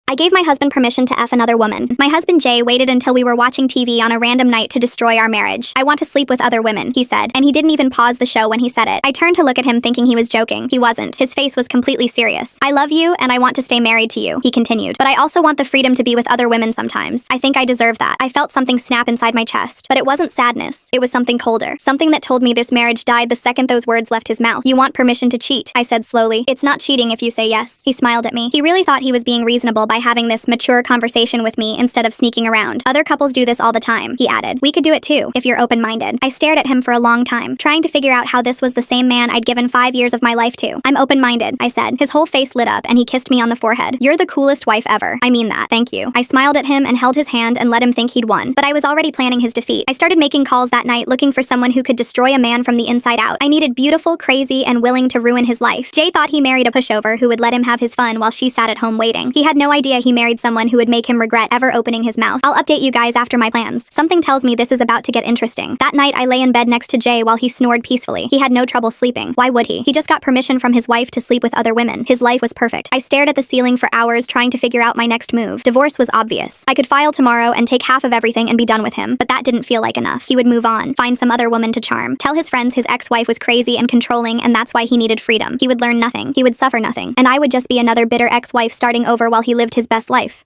I gave my husband permission to F another woman. My husband Jay waited until we were watching TV on a random night to destroy our marriage. I want to sleep with other women, he said, and he didn't even pause the show when he said it. I turned to look at him thinking he was joking. He wasn't. His face was completely serious. I love you and I want to stay married to you, he continued. But I also want the freedom to be with other women sometimes. I think I deserve that. I felt something snap inside my chest. But it wasn't sadness. It was something colder. Something that told me this marriage died the second those words left his mouth. You want permission to cheat, I said slowly. It's not cheating if you say yes. He smiled at me. He really thought he was being reasonable by having this mature conversation with me instead of sneaking around. Other couples do this all the time, he added. We could do it too, if you're open-minded. I stared at him for a long time, trying to figure out how this was the same man I'd given 5 years of my life to. I'm open-minded, I said. His whole face lit up and he kissed me on the forehead. You're the coolest wife ever. I mean that. Thank you. I smiled at him and held his hand and let him think he'd won. But I was already planning his defeat. I started making calls that night looking for someone who could destroy a man from the inside out. I needed beautiful, crazy, and willing to ruin his life. Jay thought he married a pushover who would let him have his fun while she sat at home waiting. He had no idea he married someone who would make him regret ever opening his mouth. I'll update you guys after my plans. Something tells me this is about to get interesting. That night, I lay in bed next to Jay while he snored peacefully. He had no trouble sleeping. Why would he? He just got permission from his wife to sleep with other women. His life was perfect. I stared at the ceiling for hours trying to figure out my next move. Divorce was obvious. I could file tomorrow and take half of everything and be done with him, but that didn't feel like enough. He would move on, find some other woman to charm, tell his friends his ex-wife was crazy and controlling and that's why he needed freedom. He would learn nothing. He would suffer nothing. And I would just be another bitter ex-wife starting over while he lived his best life.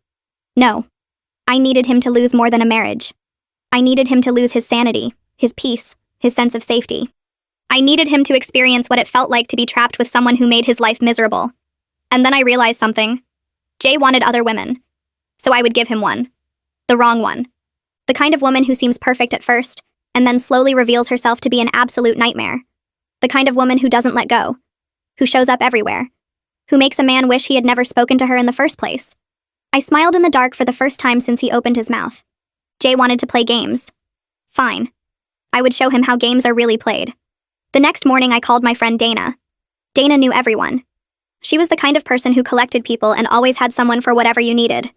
No. I needed him to lose more than a marriage. I needed him to lose his sanity, his peace, his sense of safety. I needed him to experience what it felt like to be trapped with someone who made his life miserable. And then I realized something. Jay wanted other women. So I would give him one. The wrong one. The kind of woman who seems perfect at first, and then slowly reveals herself to be an absolute nightmare. The kind of woman who doesn't let go. Who shows up everywhere. Who makes a man wish he had never spoken to her in the first place. I smiled in the dark for the first time since he opened his mouth. Jay wanted to play games. Fine. I would show him how games are really played. The next morning I called my friend Dana. Dana knew everyone. She was the kind of person who collected people and always had someone for whatever you needed.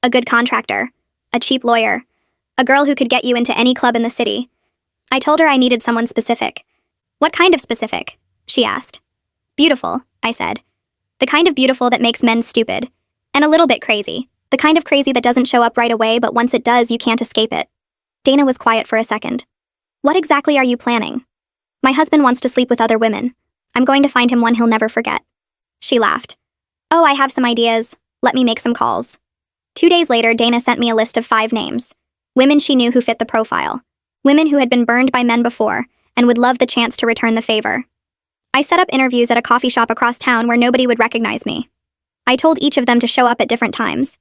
A good contractor. A cheap lawyer. A girl who could get you into any club in the city. I told her I needed someone specific. What kind of specific? She asked. Beautiful, I said. The kind of beautiful that makes men stupid. And a little bit crazy. The kind of crazy that doesn't show up right away, but once it does, you can't escape it. Dana was quiet for a second. What exactly are you planning? My husband wants to sleep with other women. I'm going to find him one he'll never forget. She laughed. Oh, I have some ideas. Let me make some calls. 2 days later, Dana sent me a list of 5 names. Women she knew who fit the profile. Women who had been burned by men before and would love the chance to return the favor. I set up interviews at a coffee shop across town where nobody would recognize me. I told each of them to show up at different times.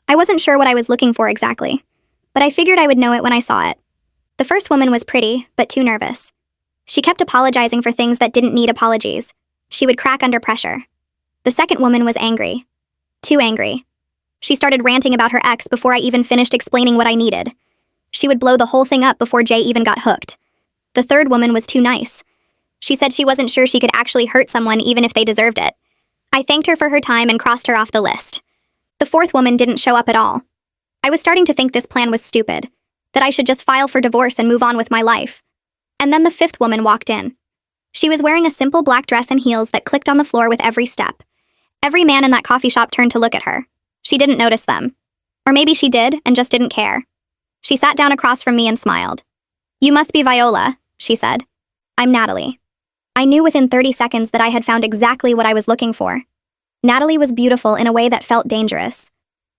I wasn't sure what I was looking for exactly, but I figured I would know it when I saw it. The first woman was pretty, but too nervous. She kept apologizing for things that didn't need apologies. She would crack under pressure. The second woman was angry. Too angry. She started ranting about her ex before I even finished explaining what I needed. She would blow the whole thing up before Jay even got hooked. The third woman was too nice. She said she wasn't sure she could actually hurt someone even if they deserved it. I thanked her for her time and crossed her off the list. The fourth woman didn't show up at all. I was starting to think this plan was stupid, that I should just file for divorce and move on with my life. And then the fifth woman walked in. She was wearing a simple black dress and heels that clicked on the floor with every step. Every man in that coffee shop turned to look at her. She didn't notice them. Or maybe she did and just didn't care. She sat down across from me and smiled. You must be Viola, she said. I'm Natalie. I knew within 30 seconds that I had found exactly what I was looking for. Natalie was beautiful in a way that felt dangerous.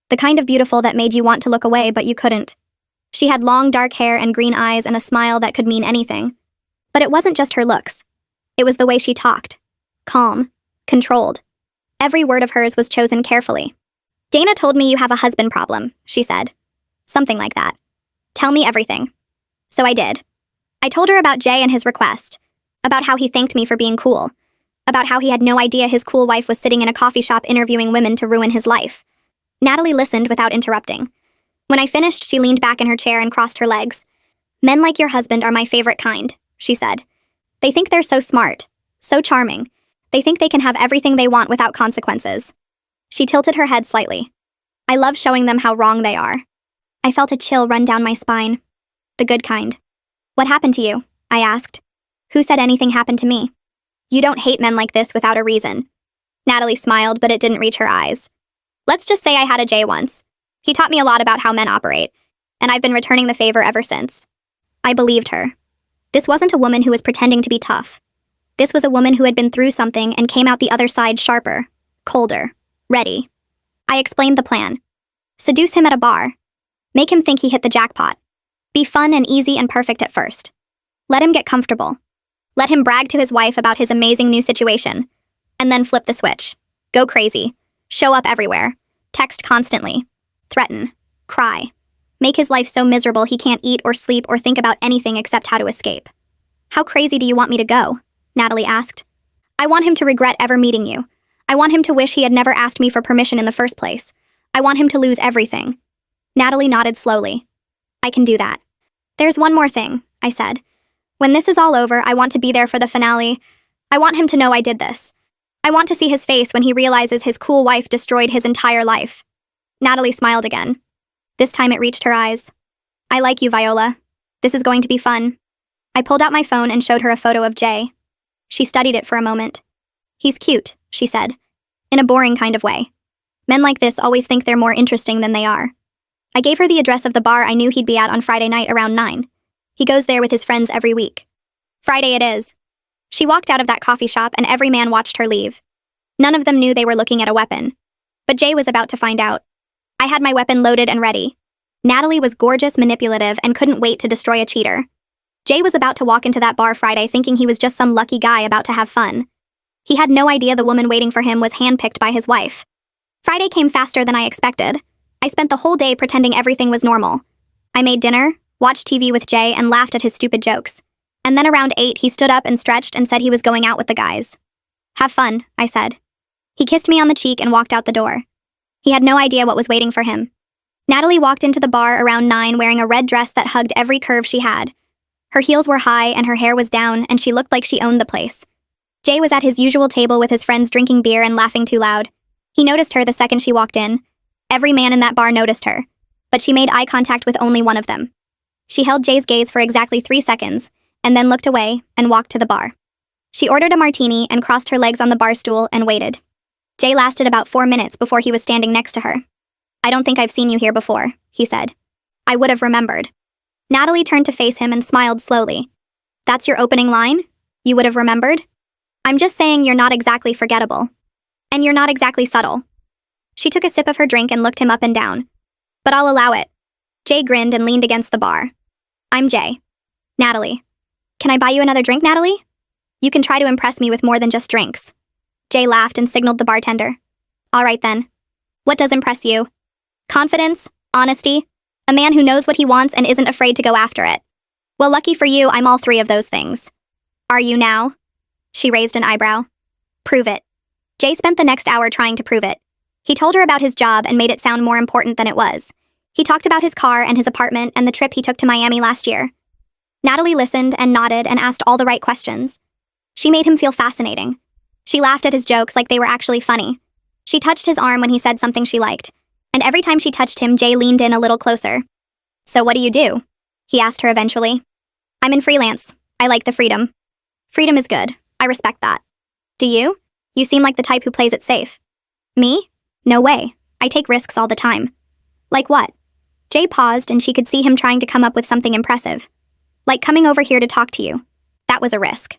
The kind of beautiful that made you want to look away, but you couldn't. She had long dark hair and green eyes and a smile that could mean anything. But it wasn't just her looks. It was the way she talked. Calm. Controlled. Every word of hers was chosen carefully. Dana told me you have a husband problem, she said. Something like that. Tell me everything. So I did. I told her about Jay and his request. About how he thanked me for being cool. About how he had no idea his cool wife was sitting in a coffee shop interviewing women to ruin his life. Natalie listened without interrupting. When I finished, she leaned back in her chair and crossed her legs. Men like your husband are my favorite kind, she said. They think they're so smart, so charming. They think they can have everything they want without consequences. She tilted her head slightly. I love showing them how wrong they are. I felt a chill run down my spine. The good kind. What happened to you? I asked. Who said anything happened to me? You don't hate men like this without a reason. Natalie smiled, but it didn't reach her eyes. Let's just say I had a Jay once. He taught me a lot about how men operate, and I've been returning the favor ever since. I believed her. This wasn't a woman who was pretending to be tough. This was a woman who had been through something and came out the other side sharper, colder, ready. I explained the plan. Seduce him at a bar. Make him think he hit the jackpot. Be fun and easy and perfect at first. Let him get comfortable. Let him brag to his wife about his amazing new situation. And then flip the switch. Go crazy. Show up everywhere. Text constantly. Threaten. Cry. Make his life so miserable he can't eat or sleep or think about anything except how to escape. How crazy do you want me to go? Natalie asked. I want him to regret ever meeting you. I want him to wish he had never asked me for permission in the first place. I want him to lose everything. Natalie nodded slowly. I can do that. There's one more thing, I said. When this is all over, I want to be there for the finale. I want him to know I did this. I want to see his face when he realizes his cool wife destroyed his entire life. Natalie smiled again. This time it reached her eyes. I like you, Viola. This is going to be fun. I pulled out my phone and showed her a photo of Jay. She studied it for a moment. He's cute, she said, in a boring kind of way. Men like this always think they're more interesting than they are. I gave her the address of the bar I knew he'd be at on Friday night around 9. He goes there with his friends every week. Friday it is. She walked out of that coffee shop and every man watched her leave. None of them knew they were looking at a weapon. But Jay was about to find out. I had my weapon loaded and ready. Natalie was gorgeous, manipulative, and couldn't wait to destroy a cheater. Jay was about to walk into that bar Friday thinking he was just some lucky guy about to have fun. He had no idea the woman waiting for him was handpicked by his wife. Friday came faster than I expected. I spent the whole day pretending everything was normal. I made dinner, watched TV with Jay, and laughed at his stupid jokes. And then around 8, he stood up and stretched and said he was going out with the guys. Have fun, I said. He kissed me on the cheek and walked out the door. He had no idea what was waiting for him. Natalie walked into the bar around 9 wearing a red dress that hugged every curve she had. Her heels were high and her hair was down, and she looked like she owned the place. Jay was at his usual table with his friends drinking beer and laughing too loud. He noticed her the second she walked in. Every man in that bar noticed her, but she made eye contact with only one of them. She held Jay's gaze for exactly 3 seconds, and then looked away and walked to the bar. She ordered a martini and crossed her legs on the bar stool and waited. Jay lasted about 4 minutes before he was standing next to her. I don't think I've seen you here before, he said. I would have remembered. Natalie turned to face him and smiled slowly. That's your opening line? You would have remembered? I'm just saying you're not exactly forgettable. And you're not exactly subtle. She took a sip of her drink and looked him up and down. But I'll allow it. Jay grinned and leaned against the bar. I'm Jay. Natalie. Can I buy you another drink, Natalie? You can try to impress me with more than just drinks. Jay laughed and signaled the bartender. All right then. What does impress you? Confidence, honesty, a man who knows what he wants and isn't afraid to go after it. Well, lucky for you, I'm all 3 of those things. Are you now? She raised an eyebrow. Prove it. Jay spent the next hour trying to prove it. He told her about his job and made it sound more important than it was. He talked about his car and his apartment and the trip he took to Miami last year. Natalie listened and nodded and asked all the right questions. She made him feel fascinating. She laughed at his jokes like they were actually funny. She touched his arm when he said something she liked, and every time she touched him, Jay leaned in a little closer. So what do you do? He asked her eventually. I'm in freelance. I like the freedom. Freedom is good. I respect that. Do you? You seem like the type who plays it safe. Me? No way. I take risks all the time. Like what? Jay paused and she could see him trying to come up with something impressive. Like coming over here to talk to you. That was a risk.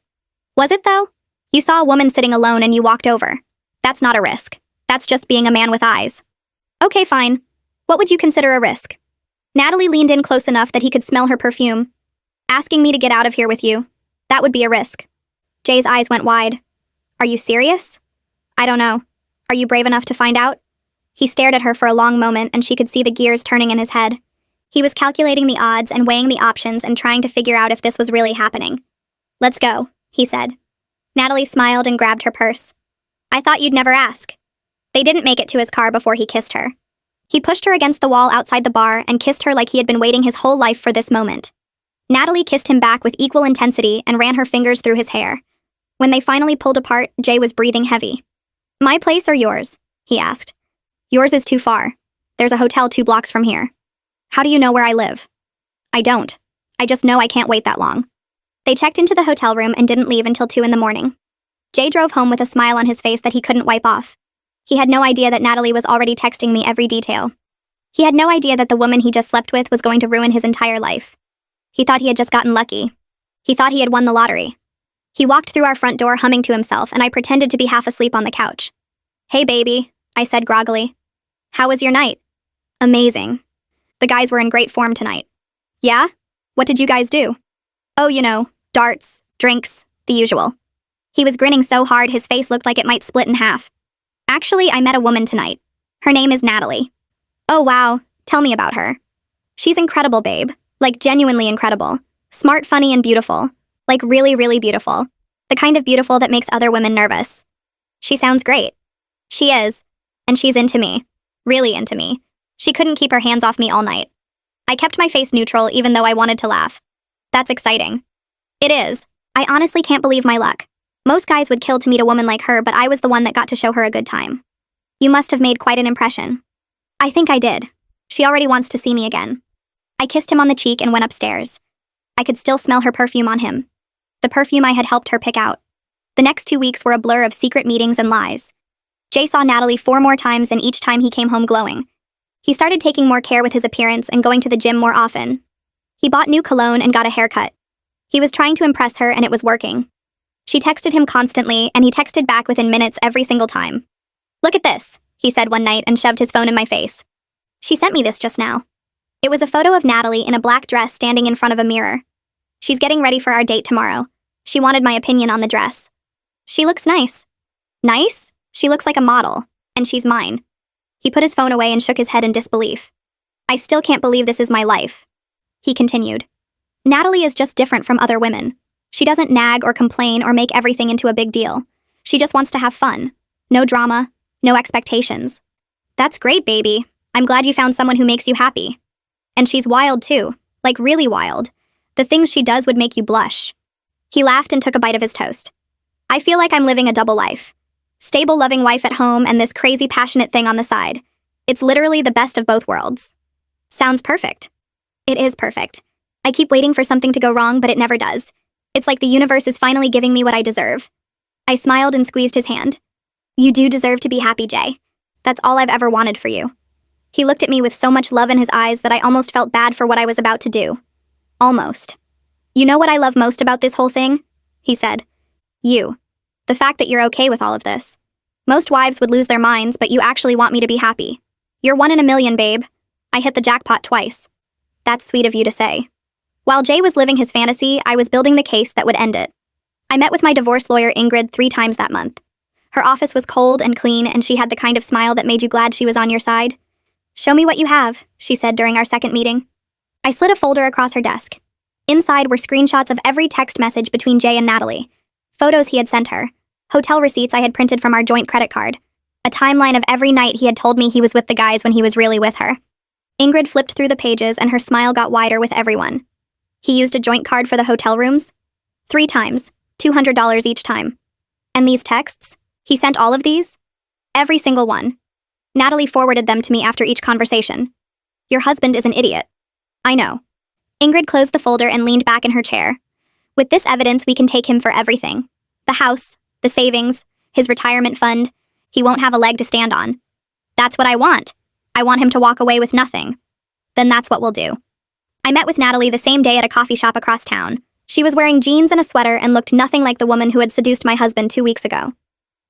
Was it though? You saw a woman sitting alone and you walked over. That's not a risk. That's just being a man with eyes. Okay, fine. What would you consider a risk? Natalie leaned in close enough that he could smell her perfume. Asking me to get out of here with you. That would be a risk. Jay's eyes went wide. Are you serious? I don't know. Are you brave enough to find out? He stared at her for a long moment and she could see the gears turning in his head. He was calculating the odds and weighing the options and trying to figure out if this was really happening. Let's go, he said. Natalie smiled and grabbed her purse. I thought you'd never ask. They didn't make it to his car before he kissed her. He pushed her against the wall outside the bar and kissed her like he had been waiting his whole life for this moment. Natalie kissed him back with equal intensity and ran her fingers through his hair. When they finally pulled apart, Jay was breathing heavy. My place or yours? He asked. Yours is too far. There's a hotel 2 blocks from here. How do you know where I live? I don't. I just know I can't wait that long. They checked into the hotel room and didn't leave until 2 in the morning. Jay drove home with a smile on his face that he couldn't wipe off. He had no idea that Natalie was already texting me every detail. He had no idea that the woman he just slept with was going to ruin his entire life. He thought he had just gotten lucky. He thought he had won the lottery. He walked through our front door humming to himself, and I pretended to be half asleep on the couch. "Hey, baby," I said groggily. "How was your night?" "Amazing. The guys were in great form tonight." "Yeah? What did you guys do?" "Oh, you know, darts, drinks, the usual." He was grinning so hard his face looked like it might split in half. "Actually, I met a woman tonight. Her name is Natalie." "Oh, wow. Tell me about her." "She's incredible, babe. Like, genuinely incredible. Smart, funny, and beautiful. Like, really, really beautiful. The kind of beautiful that makes other women nervous." "She sounds great." "She is. And she's into me. Really into me. She couldn't keep her hands off me all night." I kept my face neutral even though I wanted to laugh. "That's exciting." "It is. I honestly can't believe my luck. Most guys would kill to meet a woman like her, but I was the one that got to show her a good time." "You must have made quite an impression." "I think I did. She already wants to see me again." I kissed him on the cheek and went upstairs. I could still smell her perfume on him. The perfume I had helped her pick out. The next 2 weeks were a blur of secret meetings and lies. Jay saw Natalie 4 more times, and each time he came home glowing. He started taking more care with his appearance and going to the gym more often. He bought new cologne and got a haircut. He was trying to impress her, and it was working. She texted him constantly, and he texted back within minutes every single time. "Look at this," he said one night and shoved his phone in my face. "She sent me this just now." It was a photo of Natalie in a black dress standing in front of a mirror. "She's getting ready for our date tomorrow. She wanted my opinion on the dress." "She looks nice." "Nice? She looks like a model, and she's mine." He put his phone away and shook his head in disbelief. "I still can't believe this is my life." He continued. "Natalie is just different from other women. She doesn't nag or complain or make everything into a big deal. She just wants to have fun. No drama, no expectations." "That's great, baby. I'm glad you found someone who makes you happy." "And she's wild too, like really wild. The things she does would make you blush." He laughed and took a bite of his toast. "I feel like I'm living a double life. Stable, loving wife at home and this crazy, passionate thing on the side. It's literally the best of both worlds." "Sounds perfect." "It is perfect. I keep waiting for something to go wrong, but it never does. It's like the universe is finally giving me what I deserve." I smiled and squeezed his hand. "You do deserve to be happy, Jay. That's all I've ever wanted for you." He looked at me with so much love in his eyes that I almost felt bad for what I was about to do. Almost. "You know what I love most about this whole thing?" he said. "You. The fact that you're okay with all of this. Most wives would lose their minds, but you actually want me to be happy. You're 1 in a million, babe. I hit the jackpot twice." "That's sweet of you to say." While Jay was living his fantasy, I was building the case that would end it. I met with my divorce lawyer Ingrid 3 times that month. Her office was cold and clean, and she had the kind of smile that made you glad she was on your side. "Show me what you have," she said during our second meeting. I slid a folder across her desk. Inside were screenshots of every text message between Jay and Natalie, photos he had sent her, hotel receipts I had printed from our joint credit card, a timeline of every night he had told me he was with the guys when he was really with her. Ingrid flipped through the pages and her smile got wider with everyone. He used a joint card for the hotel rooms? 3 times, $200 each time. And these texts? He sent all of these? Every single one. Natalie forwarded them to me after each conversation. "Your husband is an idiot." "I know." Ingrid closed the folder and leaned back in her chair. "With this evidence, we can take him for everything. The house, the savings, his retirement fund. He won't have a leg to stand on. That's what I want. I want him to walk away with nothing. Then that's what we'll do." I met with Natalie the same day at a coffee shop across town. She was wearing jeans and a sweater and looked nothing like the woman who had seduced my husband 2 weeks ago.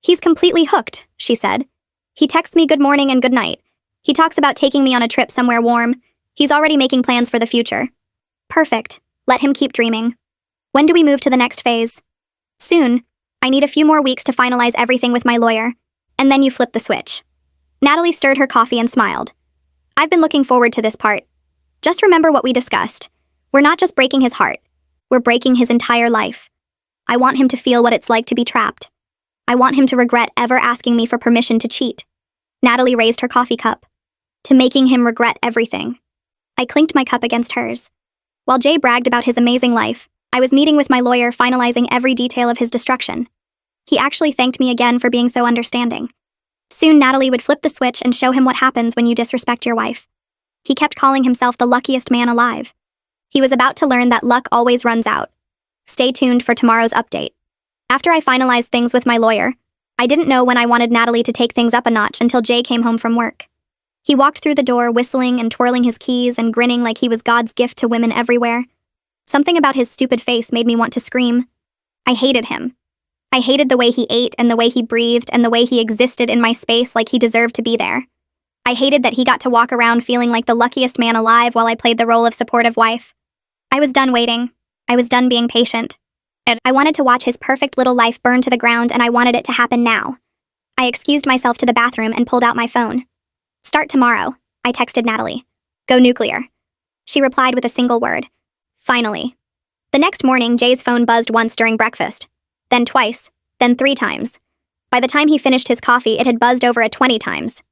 "He's completely hooked," she said. "He texts me good morning and good night. He talks about taking me on a trip somewhere warm. He's already making plans for the future." "Perfect. Let him keep dreaming." "When do we move to the next phase?" "Soon. I need a few more weeks to finalize everything with my lawyer. And then you flip the switch." Natalie stirred her coffee and smiled. "I've been looking forward to this part. Just remember what we discussed. We're not just breaking his heart. We're breaking his entire life. I want him to feel what it's like to be trapped. I want him to regret ever asking me for permission to cheat." Natalie raised her coffee cup. "To making him regret everything." I clinked my cup against hers. While Jay bragged about his amazing life, I was meeting with my lawyer finalizing every detail of his destruction. He actually thanked me again for being so understanding. Soon Natalie would flip the switch and show him what happens when you disrespect your wife. He kept calling himself the luckiest man alive. He was about to learn that luck always runs out. Stay tuned for tomorrow's update. After I finalized things with my lawyer, I didn't know when I wanted Natalie to take things up a notch until Jay came home from work. He walked through the door whistling and twirling his keys and grinning like he was God's gift to women everywhere. Something about his stupid face made me want to scream. I hated him. I hated the way he ate and the way he breathed and the way he existed in my space like he deserved to be there. I hated that he got to walk around feeling like the luckiest man alive while I played the role of supportive wife. I was done waiting. I was done being patient. I wanted to watch his perfect little life burn to the ground, and I wanted it to happen now. I excused myself to the bathroom and pulled out my phone. "Start tomorrow," I texted Natalie. "Go nuclear." She replied with a single word. Finally. The next morning, Jay's phone buzzed once during breakfast, then twice, then 3 times. By the time he finished his coffee, it had buzzed over 20 times.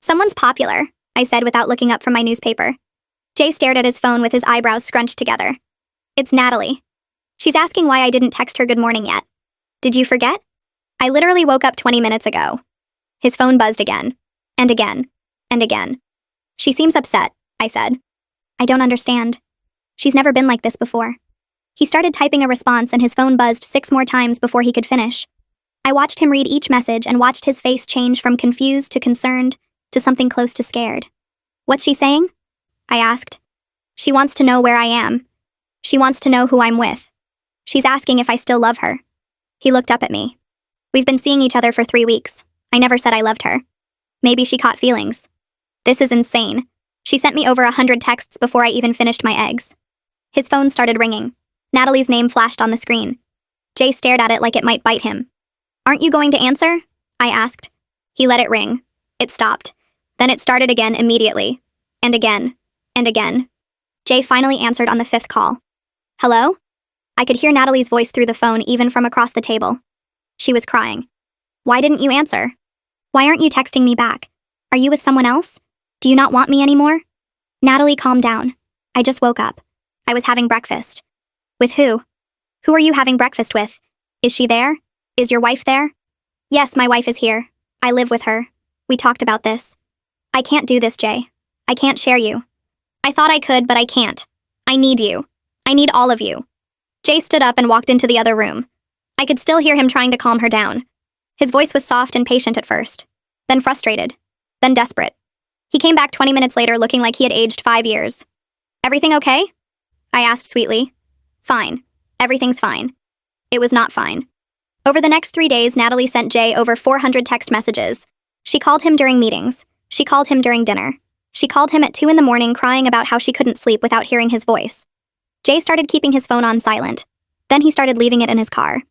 "Someone's popular," I said without looking up from my newspaper. Jay stared at his phone with his eyebrows scrunched together. "It's Natalie. She's asking why I didn't text her good morning yet. Did you forget? I literally woke up 20 minutes ago." His phone buzzed again, and again, and again. "She seems upset," I said. "I don't understand. She's never been like this before." He started typing a response and his phone buzzed 6 more times before he could finish. I watched him read each message and watched his face change from confused to concerned to something close to scared. "What's she saying?" I asked. "She wants to know where I am. She wants to know who I'm with. She's asking if I still love her." He looked up at me. "We've been seeing each other for 3 weeks. I never said I loved her. Maybe she caught feelings. This is insane. She sent me over 100 texts before I even finished my eggs." His phone started ringing. Natalie's name flashed on the screen. Jay stared at it like it might bite him. "Aren't you going to answer?" I asked. He let it ring. It stopped. Then it started again immediately. And again. And again. Jay finally answered on the 5th call. "Hello?" I could hear Natalie's voice through the phone even from across the table. She was crying. "Why didn't you answer? Why aren't you texting me back? Are you with someone else? Do you not want me anymore?" "Natalie, calm down. I just woke up. I was having breakfast." "With who? Who are you having breakfast with? Is she there? Is your wife there?" "Yes, my wife is here. I live with her. We talked about this." "I can't do this, Jay. I can't share you. I thought I could, but I can't. I need you. I need all of you." Jay stood up and walked into the other room. I could still hear him trying to calm her down. His voice was soft and patient at first, then frustrated, then desperate. He came back 20 minutes later looking like he had aged 5 years. "Everything okay?" I asked sweetly. "Fine. Everything's fine." It was not fine. Over the next 3 days, Natalie sent Jay over 400 text messages. She called him during meetings. She called him during dinner. She called him at 2 in the morning crying about how she couldn't sleep without hearing his voice. Jay started keeping his phone on silent. Then he started leaving it in his car.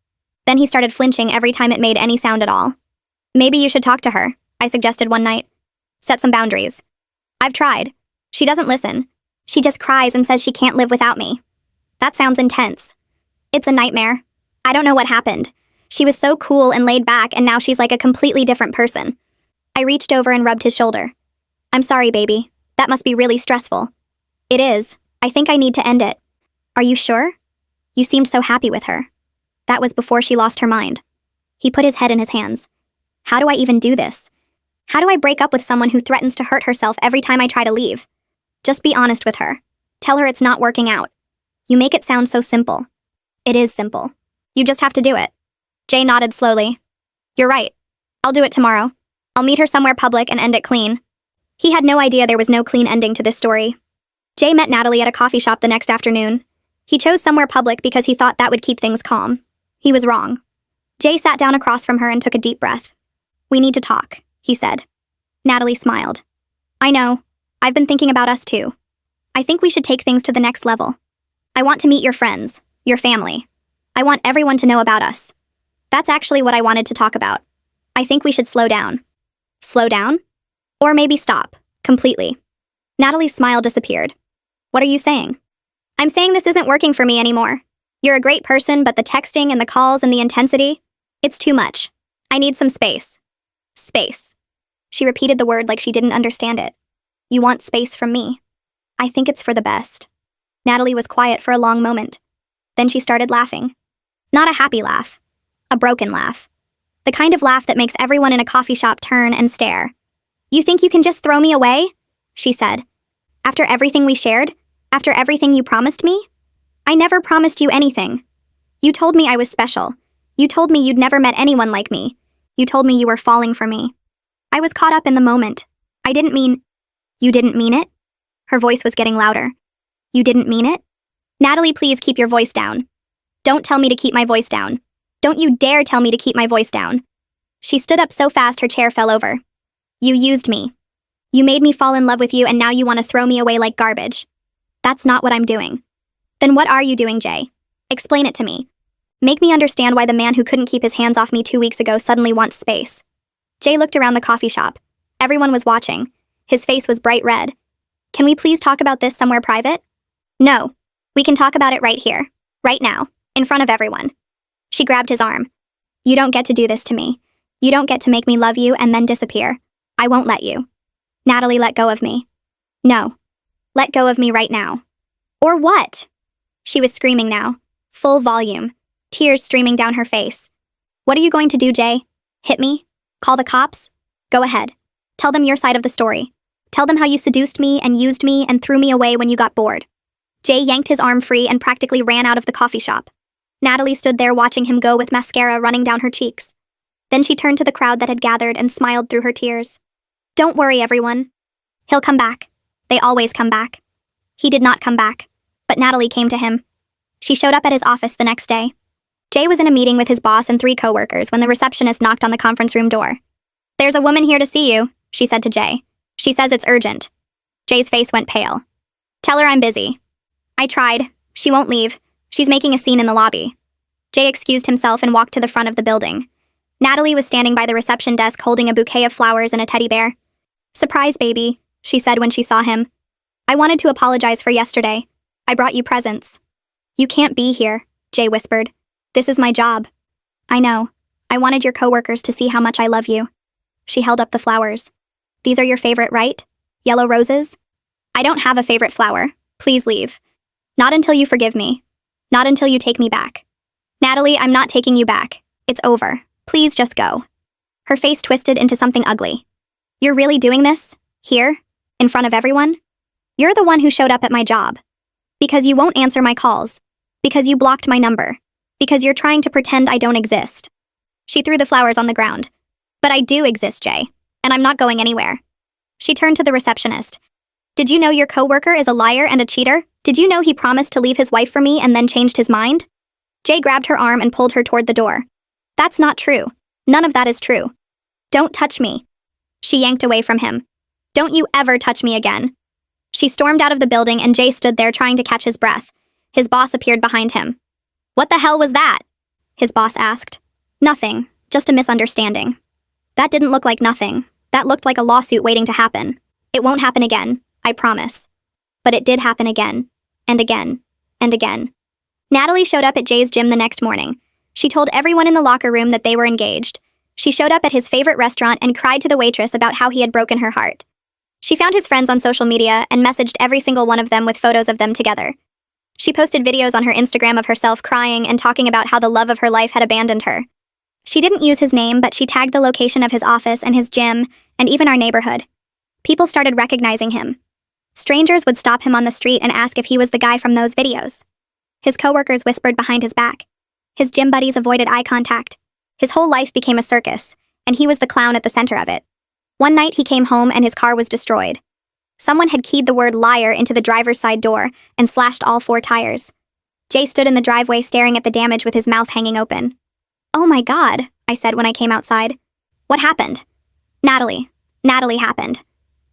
Then he started flinching every time it made any sound at all. "Maybe you should talk to her," I suggested one night. "Set some boundaries." "I've tried. She doesn't listen. She just cries and says she can't live without me." "That sounds intense." "It's a nightmare. I don't know what happened. She was so cool and laid back, and now she's like a completely different person." I reached over and rubbed his shoulder. "I'm sorry, baby. That must be really stressful." "It is. I think I need to end it." "Are you sure? You seemed so happy with her." "That was before she lost her mind." He put his head in his hands. "How do I even do this? How do I break up with someone who threatens to hurt herself every time I try to leave? Just be honest with her. Tell her it's not working out. You make it sound so simple." "It is simple. You just have to do it." Jay nodded slowly. "You're right. I'll do it tomorrow. I'll meet her somewhere public and end it clean." He had no idea there was no clean ending to this story. Jay met Natalie at a coffee shop the next afternoon. He chose somewhere public because he thought that would keep things calm. He was wrong. Jay sat down across from her and took a deep breath. "We need to talk," he said. Natalie smiled. "I know. I've been thinking about us too. I think we should take things to the next level. I want to meet your friends, your family. I want everyone to know about us. That's actually what I wanted to talk about. I think we should slow down." "Slow down? Or maybe stop, completely." Natalie's smile disappeared. "What are you saying?" "I'm saying this isn't working for me anymore. You're a great person, but the texting and the calls and the intensity, it's too much. I need some space." "Space." She repeated the word like she didn't understand it. "You want space from me." "I think it's for the best." Natalie was quiet for a long moment. Then she started laughing. Not a happy laugh. A broken laugh. The kind of laugh that makes everyone in a coffee shop turn and stare. "You think you can just throw me away?" she said. "After everything we shared? After everything you promised me? I never promised you anything. You told me I was special. You told me you'd never met anyone like me. You told me you were falling for me. I was caught up in the moment. I didn't mean... You didn't mean it? Her voice was getting louder. You didn't mean it? Natalie, please keep your voice down. Don't tell me to keep my voice down. Don't you dare tell me to keep my voice down. She stood up so fast her chair fell over. You used me. You made me fall in love with you and now you want to throw me away like garbage. That's not what I'm doing. Then what are you doing, Jay? Explain it to me. Make me understand why the man who couldn't keep his hands off me 2 weeks ago suddenly wants space. Jay looked around the coffee shop. Everyone was watching. His face was bright red. Can we please talk about this somewhere private? No. We can talk about it right here. Right now. In front of everyone. She grabbed his arm. You don't get to do this to me. You don't get to make me love you and then disappear. I won't let you. Natalie, let go of me. No. Let go of me right now. Or what? She was screaming now. Full volume. Tears streaming down her face. What are you going to do, Jay? Hit me? Call the cops? Go ahead. Tell them your side of the story. Tell them how you seduced me and used me and threw me away when you got bored. Jay yanked his arm free and practically ran out of the coffee shop. Natalie stood there watching him go with mascara running down her cheeks. Then she turned to the crowd that had gathered and smiled through her tears. Don't worry, everyone. He'll come back. They always come back. He did not come back, but Natalie came to him. She showed up at his office the next day. Jay was in a meeting with his boss and 3 coworkers when the receptionist knocked on the conference room door. There's a woman here to see you, she said to Jay. She says it's urgent. Jay's face went pale. Tell her I'm busy. I tried. She won't leave. She's making a scene in the lobby. Jay excused himself and walked to the front of the building. Natalie was standing by the reception desk holding a bouquet of flowers and a teddy bear. Surprise, baby, she said when she saw him. I wanted to apologize for yesterday. I brought you presents. You can't be here, Jay whispered. This is my job. I know. I wanted your coworkers to see how much I love you. She held up the flowers. These are your favorite, right? Yellow roses? I don't have a favorite flower. Please leave. Not until you forgive me. Not until you take me back. Natalie, I'm not taking you back. It's over. Please just go. Her face twisted into something ugly. You're really doing this? Here? In front of everyone? You're the one who showed up at my job. Because you won't answer my calls. Because you blocked my number. Because you're trying to pretend I don't exist. She threw the flowers on the ground. But I do exist, Jay. And I'm not going anywhere. She turned to the receptionist. Did you know your coworker is a liar and a cheater? Did you know he promised to leave his wife for me and then changed his mind? Jay grabbed her arm and pulled her toward the door. That's not true. None of that is true. Don't touch me. She yanked away from him. Don't you ever touch me again. She stormed out of the building and Jay stood there trying to catch his breath. His boss appeared behind him. What the hell was that? His boss asked. Nothing, just a misunderstanding. That didn't look like nothing. That looked like a lawsuit waiting to happen. It won't happen again, I promise. But it did happen again, and again, and again. Natalie showed up at Jay's gym the next morning. She told everyone in the locker room that they were engaged. She showed up at his favorite restaurant and cried to the waitress about how he had broken her heart. She found his friends on social media and messaged every single one of them with photos of them together. She posted videos on her Instagram of herself crying and talking about how the love of her life had abandoned her. She didn't use his name, but she tagged the location of his office and his gym, and even our neighborhood. People started recognizing him. Strangers would stop him on the street and ask if he was the guy from those videos. His coworkers whispered behind his back. His gym buddies avoided eye contact. His whole life became a circus, and he was the clown at the center of it. One night he came home and his car was destroyed. Someone had keyed the word liar into the driver's side door and slashed all 4 tires. Jay stood in the driveway staring at the damage with his mouth hanging open. Oh my God, I said when I came outside. What happened? Natalie. Natalie happened.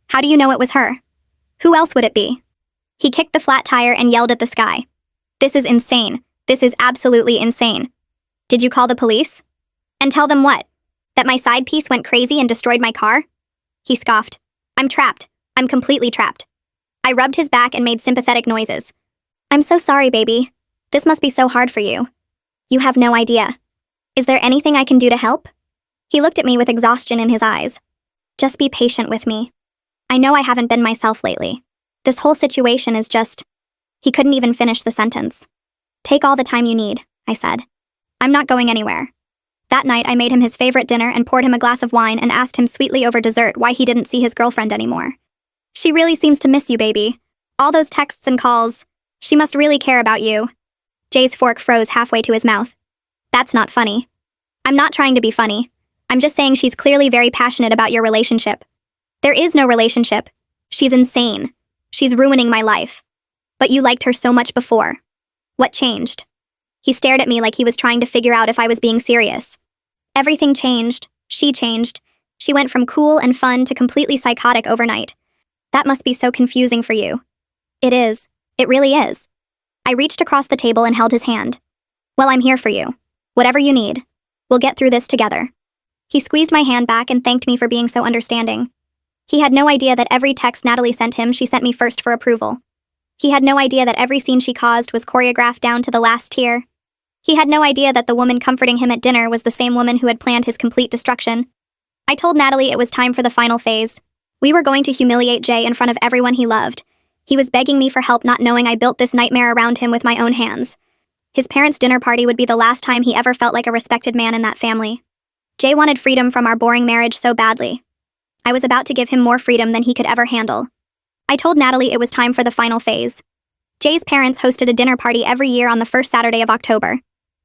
How do you know it was her? Who else would it be? He kicked the flat tire and yelled at the sky. This is insane. This is absolutely insane. Did you call the police? And tell them what? That my side piece went crazy and destroyed my car? He scoffed. I'm trapped. I'm completely trapped. I rubbed his back and made sympathetic noises. I'm so sorry, baby. This must be so hard for you. You have no idea. Is there anything I can do to help? He looked at me with exhaustion in his eyes. Just be patient with me. I know I haven't been myself lately. This whole situation is just... He couldn't even finish the sentence. Take all the time you need, I said. I'm not going anywhere. That night, I made him his favorite dinner and poured him a glass of wine and asked him sweetly over dessert why he didn't see his girlfriend anymore. She really seems to miss you, baby. All those texts and calls. She must really care about you. Jay's fork froze halfway to his mouth. That's not funny. I'm not trying to be funny. I'm just saying she's clearly very passionate about your relationship. There is no relationship. She's insane. She's ruining my life. But you liked her so much before. What changed? He stared at me like he was trying to figure out if I was being serious. Everything changed. She changed. She went from cool and fun to completely psychotic overnight. That must be so confusing for you. It is. It really is. I reached across the table and held his hand. Well, I'm here for you. Whatever you need. We'll get through this together. He squeezed my hand back and thanked me for being so understanding. He had no idea that every text Natalie sent him, she sent me first for approval. He had no idea that every scene she caused was choreographed down to the last tear. He had no idea that the woman comforting him at dinner was the same woman who had planned his complete destruction. I told Natalie it was time for the final phase. We were going to humiliate Jay in front of everyone he loved. He was begging me for help, not knowing I built this nightmare around him with my own hands. His parents' dinner party would be the last time he ever felt like a respected man in that family. Jay wanted freedom from our boring marriage so badly. I was about to give him more freedom than he could ever handle. I told Natalie it was time for the final phase. Jay's parents hosted a dinner party every year on the first Saturday of October.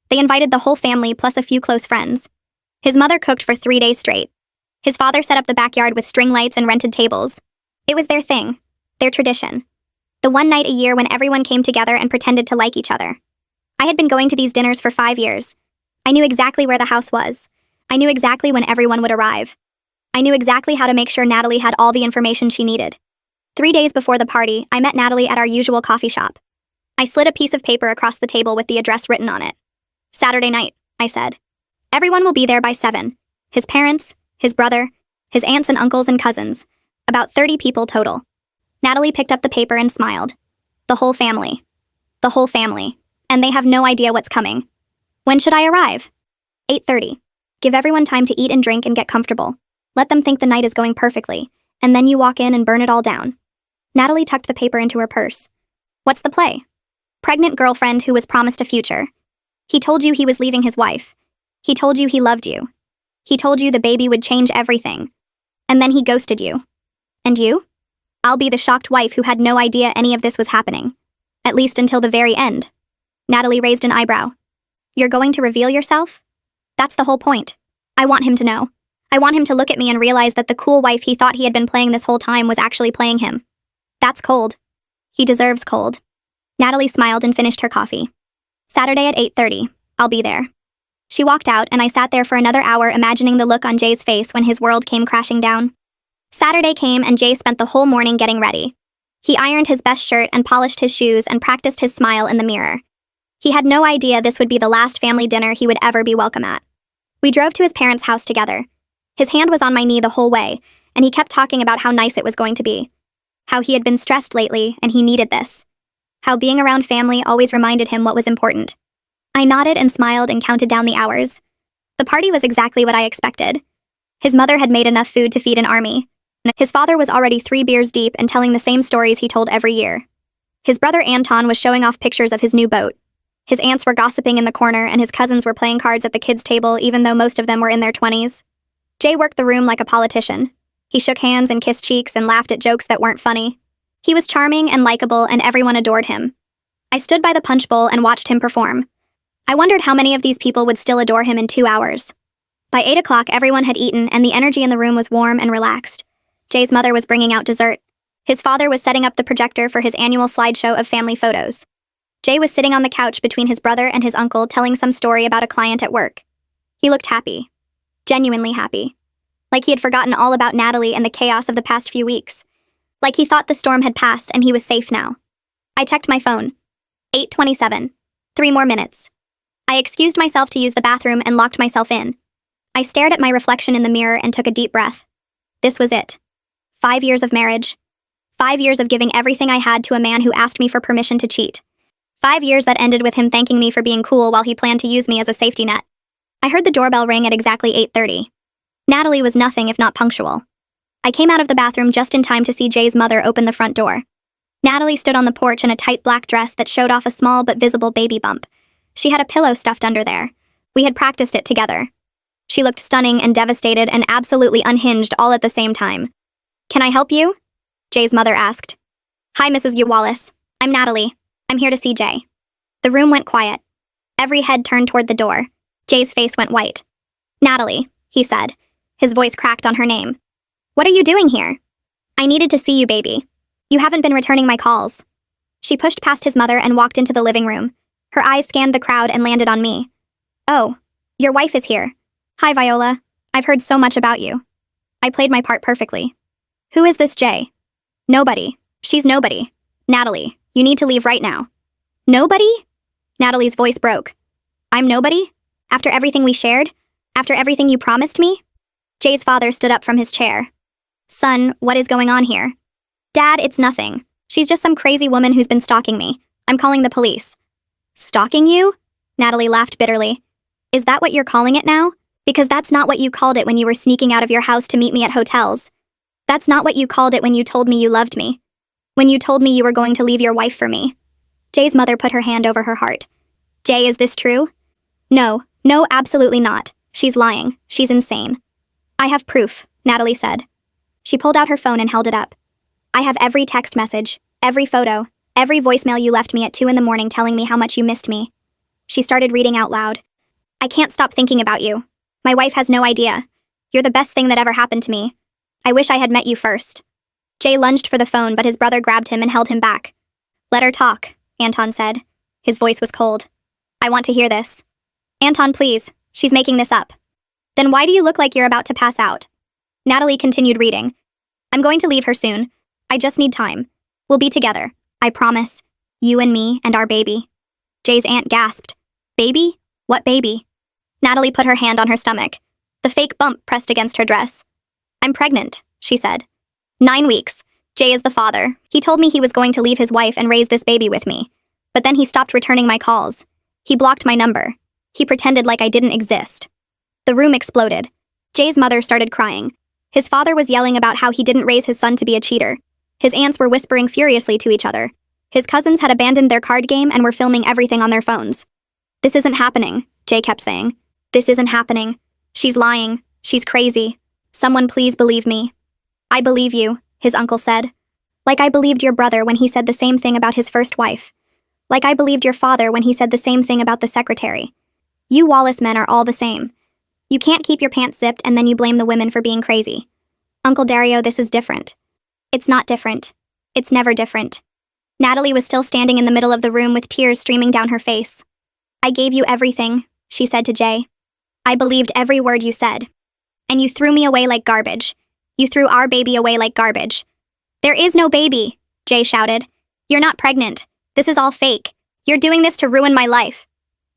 They invited the whole family plus a few close friends. His mother cooked for 3 days straight. His father set up the backyard with string lights and rented tables. It was their thing, their tradition. The one night a year when everyone came together and pretended to like each other. I had been going to these dinners for 5 years. I knew exactly where the house was. I knew exactly when everyone would arrive. I knew exactly how to make sure Natalie had all the information she needed. 3 days before the party, I met Natalie at our usual coffee shop. I slid a piece of paper across the table with the address written on it. Saturday night, I said. Everyone will be there by 7. His parents, his brother, his aunts and uncles and cousins. About 30 people total. Natalie picked up the paper and smiled. The whole family. The whole family. And they have no idea what's coming. When should I arrive? 8:30. Give everyone time to eat and drink and get comfortable. Let them think the night is going perfectly, and then you walk in and burn it all down. Natalie tucked the paper into her purse. What's the play? Pregnant girlfriend who was promised a future. He told you he was leaving his wife. He told you he loved you. He told you the baby would change everything. And then he ghosted you. And you? I'll be the shocked wife who had no idea any of this was happening. At least until the very end. Natalie raised an eyebrow. You're going to reveal yourself? That's the whole point. I want him to know. I want him to look at me and realize that the cool wife he thought he had been playing this whole time was actually playing him. That's cold. He deserves cold. Natalie smiled and finished her coffee. Saturday at 8:30. I'll be there. She walked out, and I sat there for another hour imagining the look on Jay's face when his world came crashing down. Saturday came, and Jay spent the whole morning getting ready. He ironed his best shirt and polished his shoes and practiced his smile in the mirror. He had no idea this would be the last family dinner he would ever be welcome at. We drove to his parents' house together. His hand was on my knee the whole way, and he kept talking about how nice it was going to be. How he had been stressed lately, and he needed this. How being around family always reminded him what was important. I nodded and smiled and counted down the hours. The party was exactly what I expected. His mother had made enough food to feed an army. His father was already 3 beers deep and telling the same stories he told every year. His brother Anton was showing off pictures of his new boat. His aunts were gossiping in the corner, and his cousins were playing cards at the kids' table, even though most of them were in their 20s. Jay worked the room like a politician. He shook hands and kissed cheeks and laughed at jokes that weren't funny. He was charming and likable, and everyone adored him. I stood by the punch bowl and watched him perform. I wondered how many of these people would still adore him in 2 hours. By 8 o'clock, everyone had eaten, and the energy in the room was warm and relaxed. Jay's mother was bringing out dessert. His father was setting up the projector for his annual slideshow of family photos. Jay was sitting on the couch between his brother and his uncle telling some story about a client at work. He looked happy. Genuinely happy. Like he had forgotten all about Natalie and the chaos of the past few weeks. Like he thought the storm had passed and he was safe now. I checked my phone. 8:27. 3 more minutes. I excused myself to use the bathroom and locked myself in. I stared at my reflection in the mirror and took a deep breath. This was it. 5 years of marriage. 5 years of giving everything I had to a man who asked me for permission to cheat. 5 years that ended with him thanking me for being cool while he planned to use me as a safety net. I heard the doorbell ring at exactly 8:30. Natalie was nothing if not punctual. I came out of the bathroom just in time to see Jay's mother open the front door. Natalie stood on the porch in a tight black dress that showed off a small but visible baby bump. She had a pillow stuffed under there. We had practiced it together. She looked stunning and devastated and absolutely unhinged all at the same time. Can I help you? Jay's mother asked. Hi, Mrs. Wallace. I'm Natalie. I'm here to see Jay. The room went quiet. Every head turned toward the door. Jay's face went white. Natalie, he said. His voice cracked on her name. What are you doing here? I needed to see you, baby. You haven't been returning my calls. She pushed past his mother and walked into the living room. Her eyes scanned the crowd and landed on me. Oh, your wife is here. Hi, Viola. I've heard so much about you. I played my part perfectly. Who is this Jay? Nobody. She's nobody. Natalie, you need to leave right now. Nobody? Natalie's voice broke. I'm nobody? After everything we shared? After everything you promised me? Jay's father stood up from his chair. Son, what is going on here? Dad, it's nothing. She's just some crazy woman who's been stalking me. I'm calling the police. Stalking you? Natalie laughed bitterly. Is that what you're calling it now? Because that's not what you called it when you were sneaking out of your house to meet me at hotels. That's not what you called it when you told me you loved me. When you told me you were going to leave your wife for me. Jay's mother put her hand over her heart. Jay, is this true? No, absolutely not. She's lying. She's insane. I have proof, Natalie said. She pulled out her phone and held it up. I have every text message, every photo, every voicemail you left me at 2 a.m. telling me how much you missed me. She started reading out loud. I can't stop thinking about you. My wife has no idea. You're the best thing that ever happened to me. I wish I had met you first. Jay lunged for the phone, but his brother grabbed him and held him back. Let her talk, Anton said. His voice was cold. I want to hear this. Anton, please. She's making this up. Then why do you look like you're about to pass out? Natalie continued reading. I'm going to leave her soon. I just need time. We'll be together. I promise. You and me and our baby. Jay's aunt gasped. Baby? What baby? Natalie put her hand on her stomach. The fake bump pressed against her dress. I'm pregnant, she said. 9 weeks. Jay is the father. He told me he was going to leave his wife and raise this baby with me. But then he stopped returning my calls. He blocked my number. He pretended like I didn't exist. The room exploded. Jay's mother started crying. His father was yelling about how he didn't raise his son to be a cheater. His aunts were whispering furiously to each other. His cousins had abandoned their card game and were filming everything on their phones. This isn't happening, Jay kept saying. This isn't happening. She's lying. She's crazy. Someone please believe me. I believe you, his uncle said. Like I believed your brother when he said the same thing about his first wife. Like I believed your father when he said the same thing about the secretary. You Wallace men are all the same. You can't keep your pants zipped and then you blame the women for being crazy. Uncle Dario, this is different. It's not different. It's never different. Natalie was still standing in the middle of the room with tears streaming down her face. I gave you everything, she said to Jay. I believed every word you said. And you threw me away like garbage. You threw our baby away like garbage. There is no baby, Jay shouted. You're not pregnant. This is all fake. You're doing this to ruin my life.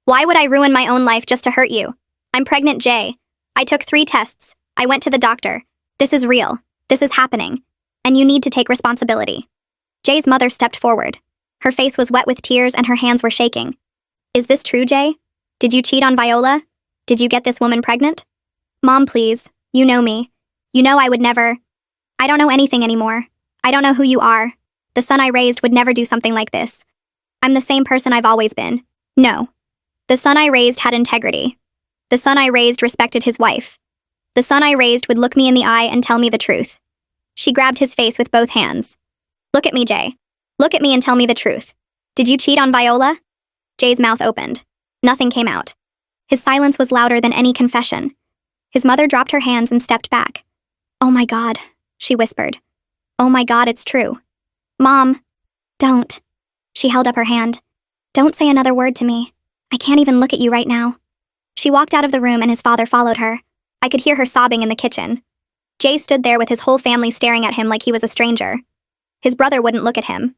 Why would I ruin my own life just to hurt you? I'm pregnant, Jay. I took 3 tests. I went to the doctor. This is real. This is happening. And you need to take responsibility. Jay's mother stepped forward. Her face was wet with tears and her hands were shaking. Is this true, Jay? Did you cheat on Viola? Did you get this woman pregnant? Mom, please. You know me. You know I would never. I don't know anything anymore. I don't know who you are. The son I raised would never do something like this. I'm the same person I've always been. No. The son I raised had integrity. The son I raised respected his wife. The son I raised would look me in the eye and tell me the truth. She grabbed his face with both hands. Look at me, Jay. Look at me and tell me the truth. Did you cheat on Viola? Jay's mouth opened. Nothing came out. His silence was louder than any confession. His mother dropped her hands and stepped back. Oh my God, she whispered. Oh my God, it's true. Mom, don't. She held up her hand. Don't say another word to me. I can't even look at you right now. She walked out of the room and his father followed her. I could hear her sobbing in the kitchen. Jay stood there with his whole family staring at him like he was a stranger. His brother wouldn't look at him.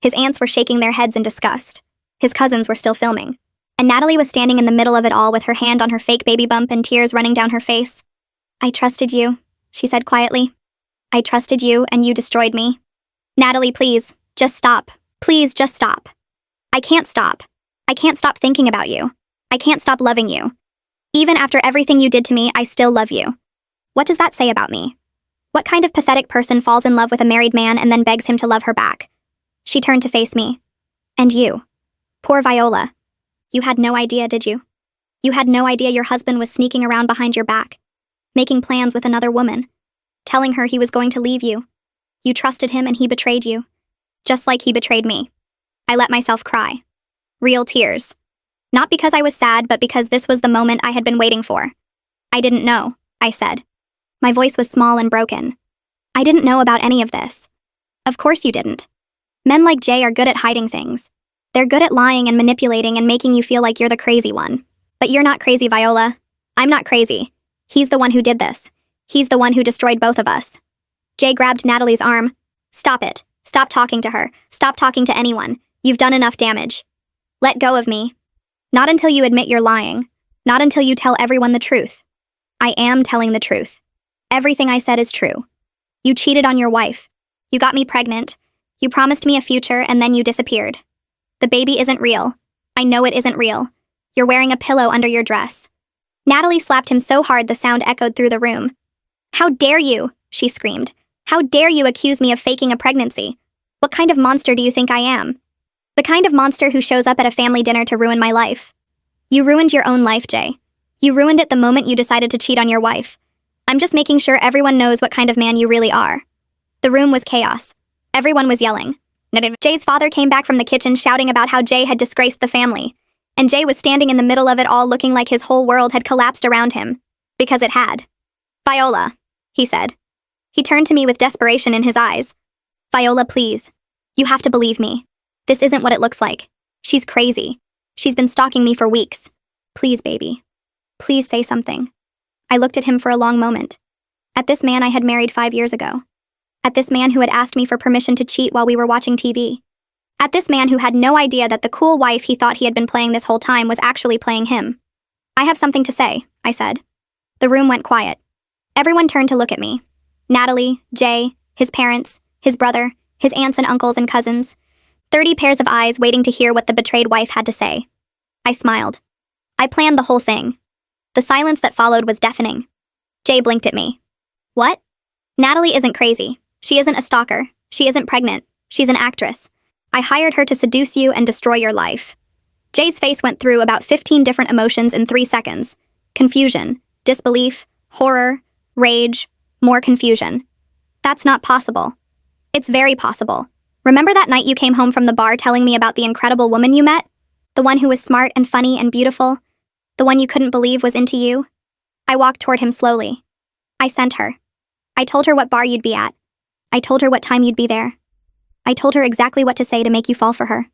His aunts were shaking their heads in disgust. His cousins were still filming. And Natalie was standing in the middle of it all with her hand on her fake baby bump and tears running down her face. I trusted you, she said quietly. I trusted you and you destroyed me. Natalie, please, just stop. Please, just stop. I can't stop. I can't stop thinking about you. I can't stop loving you. Even after everything you did to me, I still love you. What does that say about me? What kind of pathetic person falls in love with a married man and then begs him to love her back? She turned to face me. And you. Poor Viola. You had no idea, did you? You had no idea your husband was sneaking around behind your back, making plans with another woman, telling her he was going to leave you. You trusted him and he betrayed you, just like he betrayed me. I let myself cry. Real tears. Not because I was sad, but because this was the moment I had been waiting for. I didn't know. I said. My voice was small and broken. I didn't know about any of this. Of course you didn't. Men like Jay are good at hiding things. They're good at lying and manipulating and making you feel like you're the crazy one. But you're not crazy, Viola. I'm not crazy. He's the one who did this. He's the one who destroyed both of us. Jay grabbed Natalie's arm. Stop it. Stop talking to her. Stop talking to anyone. You've done enough damage. Let go of me. Not until you admit you're lying. Not until you tell everyone the truth. I am telling the truth. Everything I said is true. You cheated on your wife. You got me pregnant. You promised me a future and then you disappeared. The baby isn't real. I know it isn't real. You're wearing a pillow under your dress. Natalie slapped him so hard the sound echoed through the room. How dare you, she screamed. How dare you accuse me of faking a pregnancy? What kind of monster do you think I am? The kind of monster who shows up at a family dinner to ruin my life. You ruined your own life, Jay. You ruined it the moment you decided to cheat on your wife. I'm just making sure everyone knows what kind of man you really are. The room was chaos. Everyone was yelling. Jay's father came back from the kitchen shouting about how Jay had disgraced the family, and Jay was standing in the middle of it all looking like his whole world had collapsed around him. Because it had. Viola, he said. He turned to me with desperation in his eyes. Viola, please. You have to believe me. This isn't what it looks like. She's crazy. She's been stalking me for weeks. Please, baby. Please say something. I looked at him for a long moment. At this man I had married 5 years ago. At this man who had asked me for permission to cheat while we were watching TV. At this man who had no idea that the cool wife he thought he had been playing this whole time was actually playing him. I have something to say, I said. The room went quiet. Everyone turned to look at me. Natalie, Jay, his parents, his brother, his aunts and uncles and cousins. 30 pairs of eyes waiting to hear what the betrayed wife had to say. I smiled. I planned the whole thing. The silence that followed was deafening. Jay blinked at me. What? Natalie isn't crazy. She isn't a stalker. She isn't pregnant. She's an actress. I hired her to seduce you and destroy your life. Jay's face went through about 15 different emotions in 3 seconds. Confusion, disbelief, horror, rage, more confusion. That's not possible. It's very possible. Remember that night you came home from the bar telling me about the incredible woman you met? The one who was smart and funny and beautiful? The one you couldn't believe was into you? I walked toward him slowly. I sent her. I told her what bar you'd be at. I told her what time you'd be there. I told her exactly what to say to make you fall for her.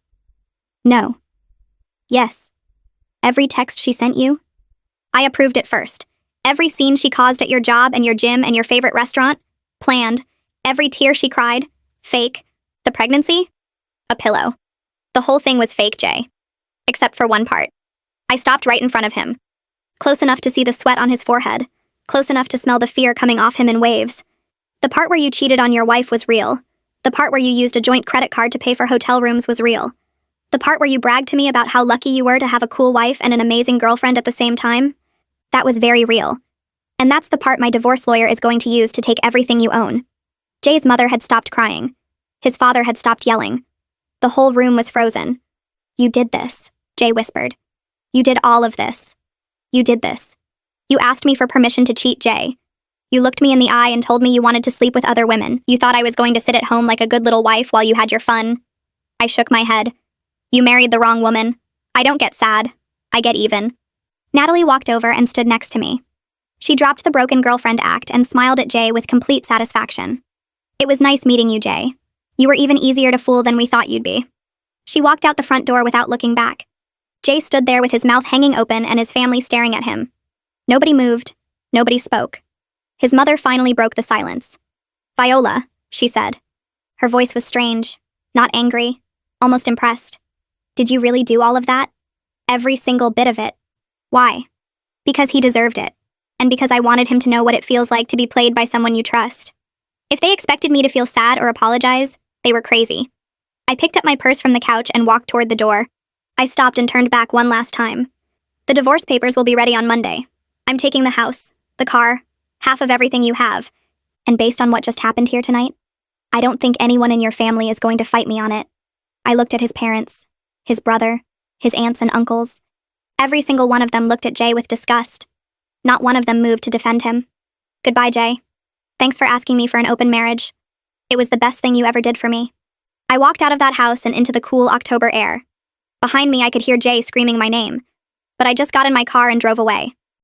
No. Yes. Every text she sent you? I approved it first. Every scene she caused at your job and your gym and your favorite restaurant? Planned. Every tear she cried? Fake. The pregnancy? A pillow. The whole thing was fake, Jay. Except for one part. I stopped right in front of him. Close enough to see the sweat on his forehead. Close enough to smell the fear coming off him in waves. The part where you cheated on your wife was real. The part where you used a joint credit card to pay for hotel rooms was real. The part where you bragged to me about how lucky you were to have a cool wife and an amazing girlfriend at the same time? That was very real. And that's the part my divorce lawyer is going to use to take everything you own. Jay's mother had stopped crying. His father had stopped yelling. The whole room was frozen. You did this, Jay whispered. You did all of this. You did this. You asked me for permission to cheat Jay. You looked me in the eye and told me you wanted to sleep with other women. You thought I was going to sit at home like a good little wife while you had your fun. I shook my head. You married the wrong woman. I don't get sad. I get even. Natalie walked over and stood next to me. She dropped the broken girlfriend act and smiled at Jay with complete satisfaction. It was nice meeting you, Jay. You were even easier to fool than we thought you'd be. She walked out the front door without looking back. Jay stood there with his mouth hanging open and his family staring at him. Nobody moved. Nobody spoke. His mother finally broke the silence. Viola, she said. Her voice was strange, not angry, almost impressed. Did you really do all of that? Every single bit of it. Why? Because he deserved it. And because I wanted him to know what it feels like to be played by someone you trust. If they expected me to feel sad or apologize, they were crazy. I picked up my purse from the couch and walked toward the door. I stopped and turned back one last time. The divorce papers will be ready on Monday. I'm taking the house, the car, half of everything you have. And based on what just happened here tonight, I don't think anyone in your family is going to fight me on it. I looked at his parents, his brother, his aunts and uncles. Every single one of them looked at Jay with disgust. Not one of them moved to defend him. Goodbye, Jay. Thanks for asking me for an open marriage. It was the best thing you ever did for me. I walked out of that house and into the cool October air. Behind me, I could hear Jay screaming my name. But I just got in my car and drove away.